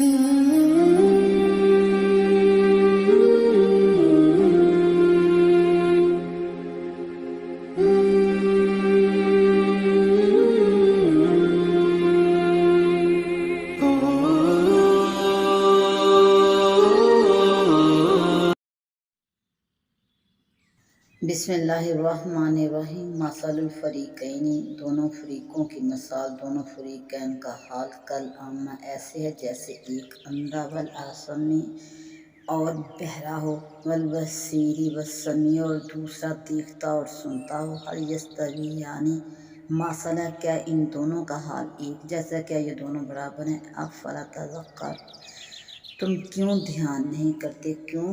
بسم اللہ الرحمن الرحیم۔ مثل الفریقین، دونوں فریقوں کی مثال، دونوں فریقین کا حال کل عامہ ایسے ہے جیسے ایک اندھا والاعصمی اور بہرا ہو، والبصیری والسمیع اور دوسرا دیکھتا اور سنتا ہو، هل یستویان مثلا، کیا ان دونوں کا حال ایک جیسا، کیا یہ دونوں برابر ہیں؟ افلا تذکرون، تم کیوں دھیان نہیں کرتے، کیوں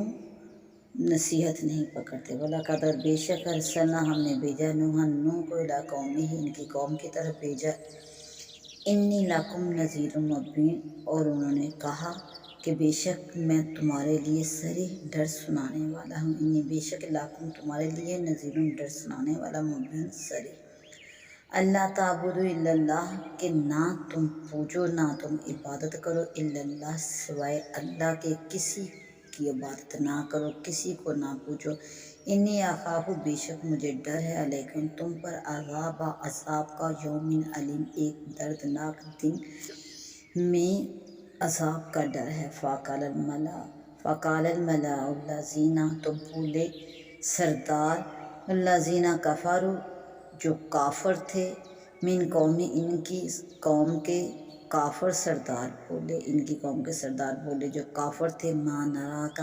نصیحت نہیں پکڑتے؟ وَلَقَدْ بے شک ارسلنا، ہم نے بھیجا نوح کو الی قومہ، ان کی قوم کی طرف بھیجا، انی لکم نذیر مبین، اور انہوں نے کہا کہ بے شک میں تمہارے لیے صریح ڈر سنانے والا ہوں، انی بے شک لکم تمہارے لیے نذیر ڈر سنانے والا، مبین صریح۔ اللہ تعبدوا الا اللہ، کہ نہ تم پوجو، نہ تم عبادت کرو، الا اللہ سوائے اللہ کے، کسی کی عبادت نہ کرو، کسی کو نہ پوجو، انی اخاف بے شک مجھے ڈر ہے، علیکم تم پر، عذاب کا، یوم علیم ایک دردناک دن میں عذاب کا ڈر ہے۔ فقال الملأ الذین، تو بولے سردار، الذین کفروا جو کافر تھے، من قوم ان کی قوم کے، کافر سردار بولے، ان کی قوم کے سردار بولے جو کافر تھے، ما نراک،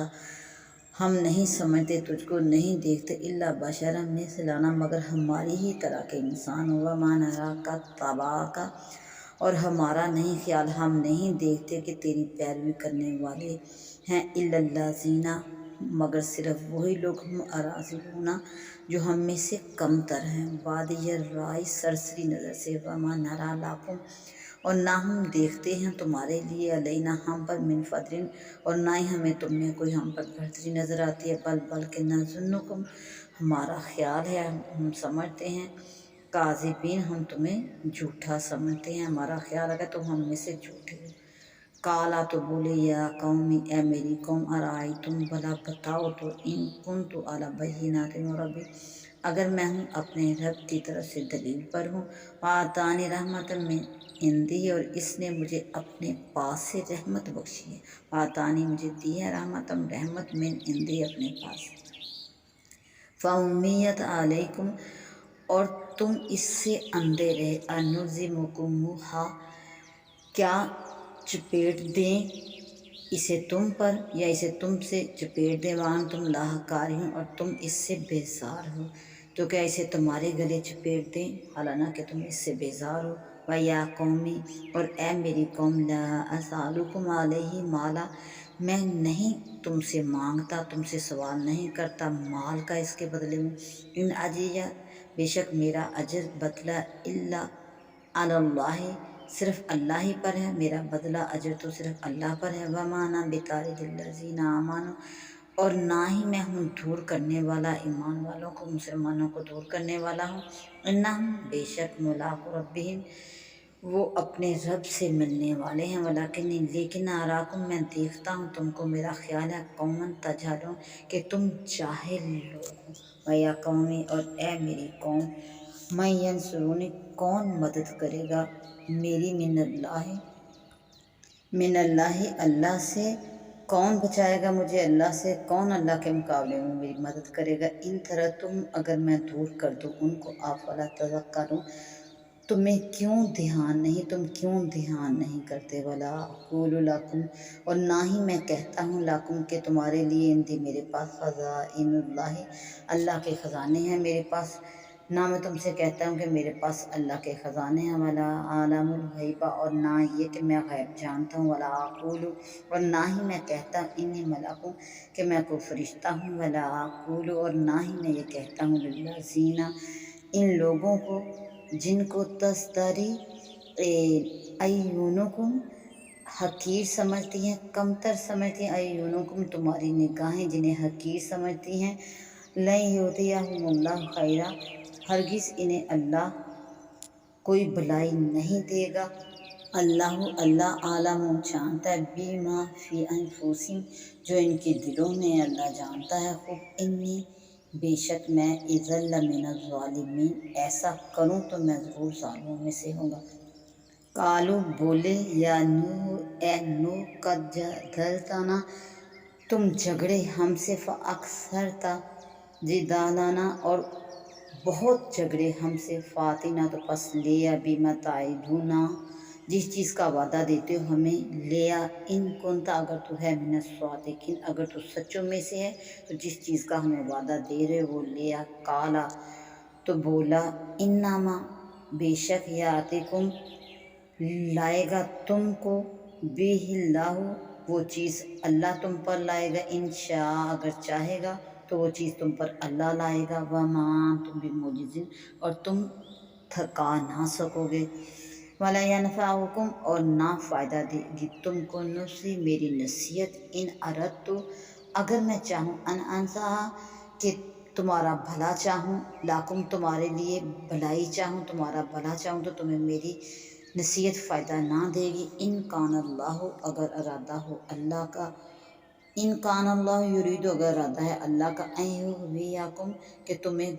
ہم نہیں سمجھتے تجھ کو، نہیں دیکھتے، الا بشرا مثلنا، مگر ہماری ہی طرح کے انسان، وما نراک اتبعک، اور ہمارا نہیں خیال، ہم نہیں دیکھتے کہ تیری پیروی کرنے والے ہیں، الا الذین، مگر صرف وہی لوگ، ہم اراذلون، جو ہم میں سے کم تر ہیں، بادی الرائے، سرسری نظر سے، وما نرا لکم، اور نہ ہم دیکھتے ہیں تمہارے لیے، علینا ہم پر، من فضل، اور نہ ہی ہمیں تم میں کوئی ہم پر بڑھتری نظر آتی ہے، بلکہ نظنکم، ہمارا خیال ہے، ہم سمجھتے ہیں، کاذبین، ہم تمہیں جھوٹا سمجھتے ہیں، ہمارا خیال ہے کہ تم ہم میں سے جھوٹے ہو۔ کالا، تو بولے، یا قومی، اے میری قوم، ارائیتم، بھلا بتاؤ تو، ان کنت علی بینۃ من ربی، اگر میں ہوں اپنے رب کی طرف سے دلیل پر ہوں، وآتانی رحمۃ من عندہ، اور اس نے مجھے اپنے پاس سے رحمت بخشی ہے، وآتانی، مجھے دی ہے، رحمت من عندہ، اپنے پاس سے، فعمیت علیکم، اور تم اس سے اندھے رہے، انلزمکموہا، کیا چپیٹ دیں اسے تم پر، یا اسے تم سے چپیٹ دیں، وانتم لہا کارہون، اور تم اس سے بیزار ہو، تو کیا اسے تمہارے گلے چپیٹ دیں، حالانہ کہ تم اس سے بیزار ہو۔ وَيَا قَوْمِ، اور اے میری قوم، لَا أَسْأَلُكُمْ عَلَيْهِ مَالًا، میں نہیں تم سے مانگتا، تم سے سوال نہیں کرتا مال کا اس کے بدلے میں، ان اجریہ، بے شک میرا اجر، بدلہ، الا علی اللہ، صرف اللہ ہی پر ہے، میرا بدلہ اجر تو صرف اللہ پر ہے، وما انا بطارد الذین آمنوا، اور نہ ہی میں ہوں دور کرنے والا ایمان والوں کو، مسلمانوں کو دور کرنے والا ہوں، انہم، بے شک، ملاقو ربہم، وہ اپنے رب سے ملنے والے ہیں، لیکن اراکم، میں دیکھتا ہوں تم کو، میرا خیال ہے، قوما تجہلون، کہ تم جاہل لوگ ہو۔ وَيَا قَوْمِ، اور اے میری قوم، من ینصرونی، کون مدد کرے گا میری، من اللہ، اللہ سے، کون بچائے گا مجھے اللہ سے، کون اللہ کے مقابلے میں میری مدد کرے گا، ان طرح تم، اگر میں دور کر دوں ان کو، افلا تذکرون، تمہیں کیوں دھیان نہیں، تم کیوں دھیان نہیں کرتے، ولا اقول لکم، اور نہ ہی میں کہتا ہوں، لکم، کہ تمہارے لیے، اندی، میرے پاس، خزائن اللہ، اللہ کے خزانے ہیں میرے پاس، نہ میں تم سے کہتا ہوں کہ میرے پاس اللہ کے خزانے ہیں، ولا عالم الغیب، اور نہ یہ کہ میں غیب جانتا ہوں، ولا اقول، اور نہ ہی میں کہتا ہوں، انی ملک، کہ میں کوئی فرشتہ ہوں، ولا اقول، اور نہ ہی میں یہ کہتا ہوں، للذین، ان لوگوں کو، جن کو تزدری اعینکم، حقیر سمجھتی ہیں، کمتر سمجھتی ہیں، اعینکم، تمہاری نگاہیں جنہیں حقیر سمجھتی ہیں، لن یؤتیہم اللہ خیرا، ہرگز انہیں اللہ کوئی بھلائی نہیں دے گا، اللہ اللہ عالم جانتا ہے بیما فی انفسہم جو ان کے دلوں میں ہے، اللہ جانتا ہے خوب۔ انی بے شک میں اذا لمن الظالمین ایسا کروں تو میں ضرور ظالموں میں سے ہوں گا۔ قالوا بولے یا نوح اے نوح قد جادلتنا تم جھگڑے ہم سے، فاکثرت جدالنا اور بہت جھگڑے ہم سے، فاتنا تو پس لیا بما تعدنا جس چیز کا وعدہ دیتے ہو ہمیں، لیا ان کنت اگر تو ہے من الصادقین اگر تو سچوں میں سے ہے تو جس چیز کا ہمیں وعدہ دے رہے وہ لیا۔ کالا تو بولا انما بے شک یاتکم لائے گا تم کو بہ اللہ وہ چیز اللہ تم پر لائے گا، انشاء اگر چاہے گا تو وہ چیز تم پر اللہ لائے گا، وما تم بمعجزین اور تم تھکا نہ سکو گے، ولا ینفعکم اور نہ فائدہ دے گی تم کو نصحی میری نصیحت، ان اردت اگر میں چاہوں ان انصحا کہ تمہارا بھلا چاہوں، لاکم تمہارے لیے بھلائی چاہوں، تمہارا بھلا چاہوں تو تمہیں میری نصیحت فائدہ نہ دے گی۔ ان کان اللہ اگر ارادہ ہو اللہ کا، ان کان اللہ یرید اگر ارادہ ہے اللہ کا، ان یغویکم کہ تمہیں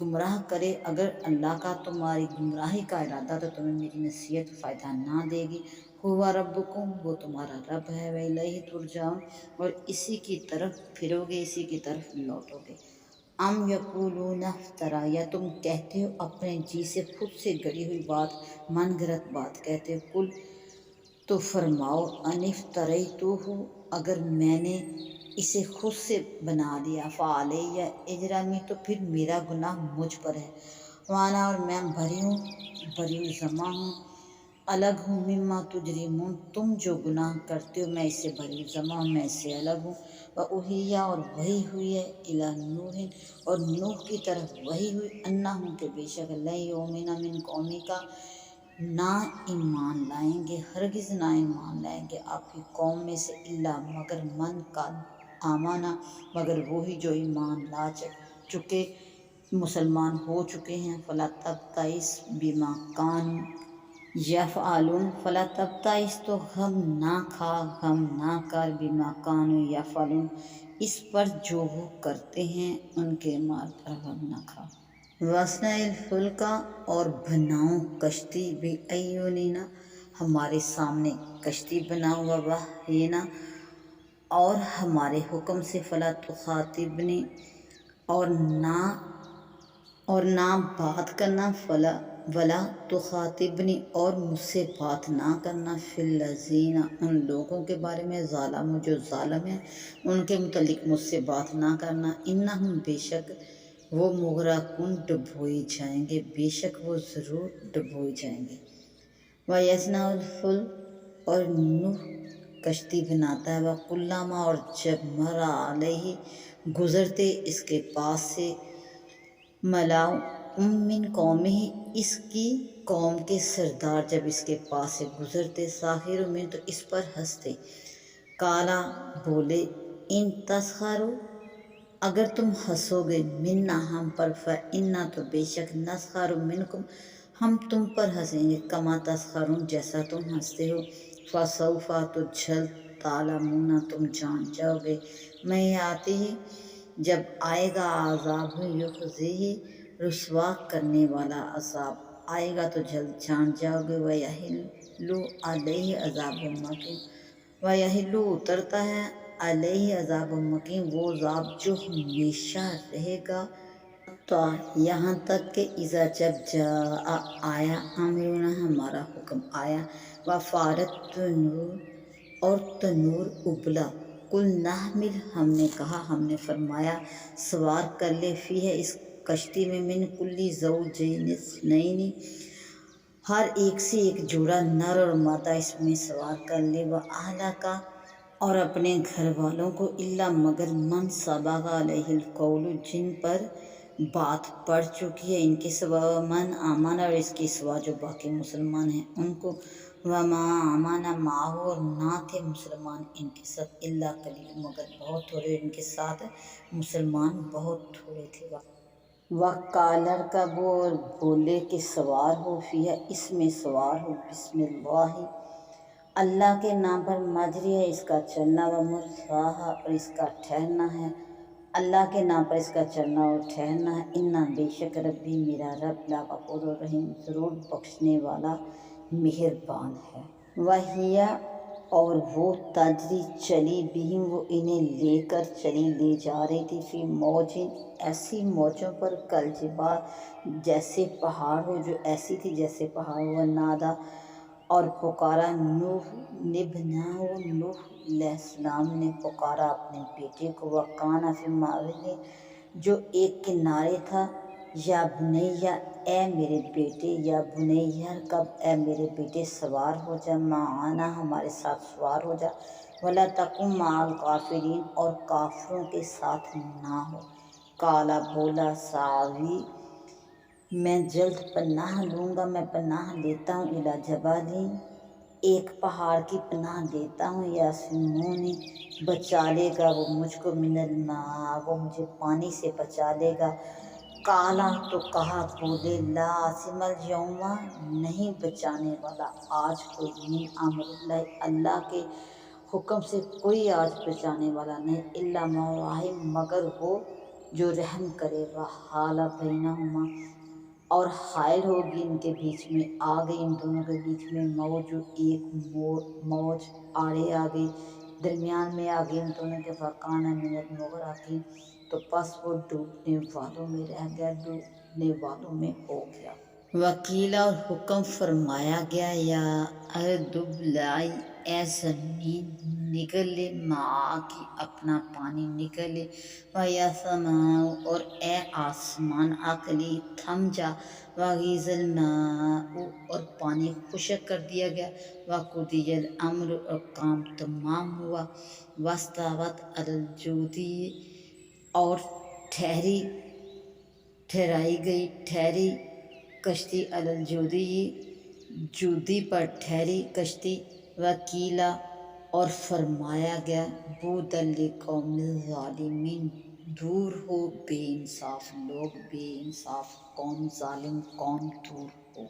گمراہ کرے، اگر اللہ کا تمہاری گمراہی کا ارادہ تو تمہیں میری نصیحت فائدہ نہ دے گی۔ ہوا ربکم وہ تمہارا رب ہے، وإلیہ ترجعون اور اسی کی طرف پھرو گے، اسی کی طرف لوٹو گے۔ ام یقولون افترا یا تم کہتے ہو اپنے جی سے خود سے گڑی ہوئی بات، من گھڑت بات کہتے ہو، کل تو فرماؤ ان افتریتہ اگر میں نے اسے خود سے بنا لیا، فعلیہ اجرمی تو پھر میرا گناہ مجھ پر ہے، وانا اور میں بری ذمہ ہوں، الگ ہوں، مما تجرمون تم جو گناہ کرتے ہو میں اس سے بری ذمہ ہوں، میں اس سے الگ ہوں۔ وأوحی اور وحی ہوئی ہے الی نوح اور نوح کی طرف وحی ہوئی، انہ کہ بے شک لن یؤمن من قومک نہ ایمان لائیں گے، ہرگز نہ ایمان لائیں گے آپ کی قوم میں سے، الا مگر من قد آمنا مگر وہی جو ایمان لا چکے مسلمان ہو چکے ہیں، فلا تبتئس بما کانوا یفعلون فلا تبتئس تو غم نہ کھا غم نہ کر بما کانوا یفعلون اس پر جو وہ کرتے ہیں، ان کے مال پر غم نہ کھا۔ وَاصْنَعِ الْفُلْکَ اور بناؤ کشتی، بِأَعْیُنِنَا ہمارے سامنے کشتی بناؤ، وَوَحْیِنَا اور ہمارے حکم سے، فَلَا تُخَاطِبْنِی اور نہ بات کرنا، وَلَا تُخَاطِبْنِی اور مجھ سے بات نہ کرنا، فِی الَّذِینَ ان لوگوں کے بارے میں، ظَلَمُوا جو ظالم ہیں ان کے متعلق مجھ سے بات نہ کرنا، اِنَّہُم بے شک وہ مغرقون ڈبوئے جائیں گے، بے شک وہ ضرور ڈبوئے جائیں گے۔ وَیَصْنَعُ الْفُلْکَ اور نوح کشتی بناتا ہے، وَکُلَّمَا اور جب مَرَّ عَلَیہ گزرتے اس کے پاس سے، مَلَأُ مِن قَوْمِہ اس کی قوم کے سردار جب اس کے پاس سے گزرتے، سَخِرُوا مِنہ تو اس پر ہنستے، قَالَ بولے ان تسخروا اگر تم ہنسو گے، منا ہم پر، فإنا تو بے شک نسخر منکم ہم تم پر ہنسیں گے، کما تسخرون جیسا تم ہنستے ہو، فسوف تو جلد تعلمون تم جان جاؤ گے، میں آتے ہی جب آئے گا عذاب یخزیہ رسوا کرنے والا عذاب آئے گا تو جلد جان جاؤ گے، ویحل علیہ عذاب مقیم ویحل اترتا ہے علیہ عذاب مقیم وہ عذاب جو ہمیشہ رہے گا، تا یہاں تک کہ اذا جب جاء آیا امرنا ہمارا حکم آیا، وفارت تنور اور تنور ابلا، کل نحمل ہم نے کہا ہم نے فرمایا سوار کر لے، فی ہے اس کشتی میں، من کلی زوجین اثنین ہر ایک سے ایک جوڑا نر اور مادہ اس میں سوار کر لے، وَأَهْلَكَ اور اپنے گھر والوں کو، الا مگر من سبق علیہ القول جن پر بات پڑ چکی ہے ان کے سوا، من آمن اور اس کے سوا جو باقی مسلمان ہیں ان کو، وما آمن معہ اور نہ تھے مسلمان ان کے ساتھ، الا قلیل مگر بہت تھوڑے ان کے ساتھ مسلمان بہت تھوڑے تھے۔ وقالر کا وہ اور بولے کہ سوار ہو فیہا اس میں سوار ہو بسم اللہ اللہ کے نام پر مجری ہے اس کا چلنا و مرساہا اور اس کا ٹھہرنا ہے اللہ کے نام پر اس کا چلنا اور ٹھہرنا ہے انا بے شک ربی میرا رب لغفور الرحیم ضرور بخشنے والا مہربان ہے وہیا اور وہ تجری چلی بہم وہ انہیں لے کر چلی لے جا رہی تھی فی موجن ایسی موجوں پر کل جبال جیسے پہاڑ ہو جو ایسی تھی جیسے پہاڑ ہو نادا اور پکارا نوح نبنہ نوح علیہ السلام نے پکارا اپنے بیٹے کو وقانا فی معوض جو ایک کنارے تھا یا بنیا اے میرے بیٹے یا بنیا کب اے میرے بیٹے سوار ہو جا معانا ہمارے ساتھ سوار ہو جا ولا تکن مع الکافرین اور کافروں کے ساتھ نہ ہو کالا بولا ساوی میں جلد پناہ لوں گا میں پناہ لیتا ہوں الی جبل ایک پہاڑ کی پناہ لیتا ہوں یاسمونی بچا لے گا وہ مجھ کو من الماء وہ مجھے پانی سے بچا لے گا کالا تو کہا بولے لا عاصم اليوم نہیں بچانے والا آج کوئی من امر اللہ اللہ کے حکم سے کوئی آج بچانے والا نہیں الا من رحم مگر وہ جو رحم کرے وحال بینہما اور حائل ہوگی ان کے بیچ میں آ گئی ان دونوں کے بیچ میں موج ایک موج آڑے آ گئی درمیان میں آ گئی ان دونوں کے فقان من المغرقین تو پس وہ ڈوبنے والوں میں رہ گیا ڈوبنے والوں میں ہو گیا وکیلا اور حکم فرمایا گیا یا ارض ابلعی اے زمین نگل لے ماں کی اپنا پانی نگل لے ویا سماء اور اے آسمان عقلی تھم جا وغیض الماء اور پانی خشک کر دیا گیا وقضی الامر اور کام تمام ہوا واستوت علی الجودی اور ٹھہری کشتی علی الجودی جودی پر ٹھہری کشتی وکیلا اور فرمایا گیا بودل لقوم الظالمین دور ہو بے انصاف لوگ بے انصاف قوم ظالم قوم دور ہو